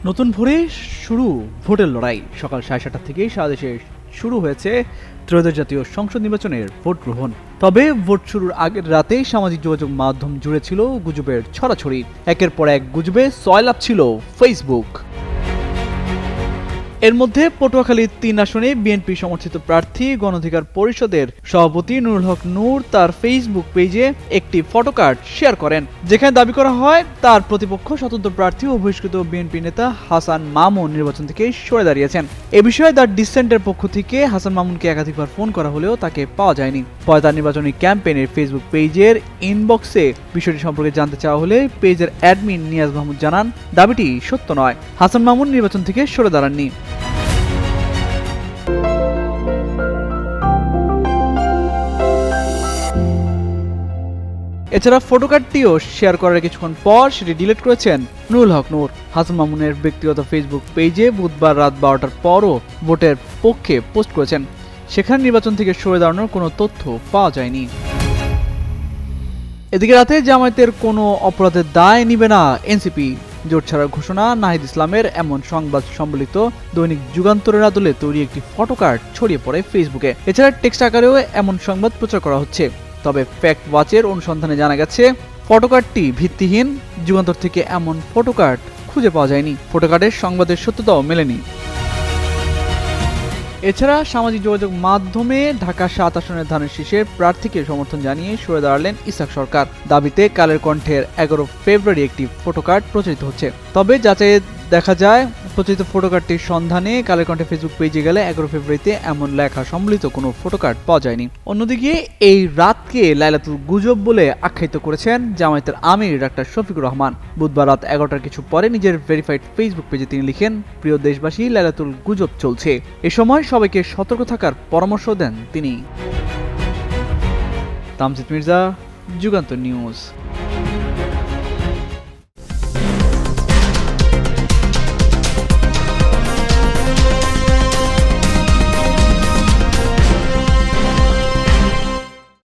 নতুন ভোরে শুরু ভোটের লড়াই। সকাল 7:30 থেকেই সারা দেশে শুরু হয়েছে ত্রয়োদশ জাতীয় সংসদ নির্বাচনের ভোট গ্রহণ। তবে ভোট শুরুর আগের রাতেই সামাজিক যোগাযোগ মাধ্যম জুড়ে ছিল গুজবের ছড়াছড়ি। একের পর এক গুজবে সয়লাভ ছিল ফেসবুক। এর মধ্যে পটুয়াখালীর 3 আসনে বিএনপি সমর্থিত প্রার্থী গণ অধিকার পরিষদের সভাপতি নুরুল হক নূর তার ফেসবুক পেজে একটি ফটোকার্ড শেয়ার করেন, যেখানে দাবি করা হয় তার প্রতিপক্ষ স্বতন্ত্র প্রার্থী ও বহিষ্কৃত বিএনপি নেতা হাসান মামুন নির্বাচন থেকে সরে দাঁড়িয়েছেন। এ বিষয়ে দ্য ডিসেন্টের পক্ষ থেকে হাসান মামুনকে একাধিকবার ফোন করা হলেও তাকে পাওয়া যায়নি। পরে তার নির্বাচনী ক্যাম্পেইনের ফেসবুক পেজের ইনবক্সে বিষয়টি সম্পর্কে জানতে চাওয়া হলে পেজের অ্যাডমিন নিয়াজ মাহমুদ জানান, দাবিটি সত্য নয়। হাসান মামুন নির্বাচন থেকে সরে দাঁড়াননি। এছাড়া ফটোকার্ডটিও শেয়ার করার কিছুক্ষণ পর সেটি ডিলিট করেছেন নুরুল হক নূর। হাসান মামুনের ব্যক্তিগত ফেসবুক পেজে বুধবার রাত 12টার পরও ভোটের পক্ষে পোস্ট করেছেন। সেখানে নির্বাচন থেকে সরে দাঁড়ানোর কোনো তথ্য পাওয়া যায়নি। এদিকে রাতে জামায়াতের কোনো অপরাধের দায় নিবে না এনসিপি। জোট ছাড়ার ঘোষণা নাহিদ ইসলামের এমন সংবাদ সম্বলিত দৈনিক যুগান্তরের আদলে তৈরি একটি ফটোকার্ড ছড়িয়ে পড়ে ফেসবুকে। এছাড়া টেক্সট আকারেও এমন সংবাদ প্রচার করা হচ্ছে। তবে ফ্যাক্ট ওয়াচের অনুসন্ধানে জানা গেছে ফটোকার্ডটি ভিত্তিহীন। যুগান্তর থেকে এমন ফটোকার্ড খুঁজে পাওয়া যায়নি। ফটোকার্ডের সংবাদের সত্যতাও মেলেনি। এছাড়া সামাজিক যোগাযোগ মাধ্যমে ঢাকা 7 আসনের ধানের শীষের প্রার্থীকে সমর্থন জানিয়ে সরে দাঁড়ালেন ইসহাক সরকার। দাবিতে কালের কণ্ঠের 11 ফেব্রুয়ারি একটি ফটোকার্ড প্রচারিত হচ্ছে। তবে যাচাইয়ে দেখা যায় প্রচারিত ফটোকার্ডটির সন্ধানে কালের কণ্ঠে ফেসবুক পেজে গেলে 11 ফেব্রুয়ারিতে এমন লেখা সম্বলিত কোনো ফটোকার্ড পাওয়া যায়নি। অন্যদিকে এই রাতকে লাইলাতুল গুজব বলে আখ্যায়িত করেছেন জামায়াতের আমির ডাক্তার শফিকুর রহমান। বুধবার রাত 11টার কিছু পরে নিজের ভেরিফাইড ফেসবুক পেজে তিনি লিখেন, প্রিয় দেশবাসী, লাইলাতুল গুজব চলছে। এ সময় সবাইকে সতর্ক থাকার পরামর্শ দেন তিনি। তামজিদ মির্জা, যুগান্তর নিউজ।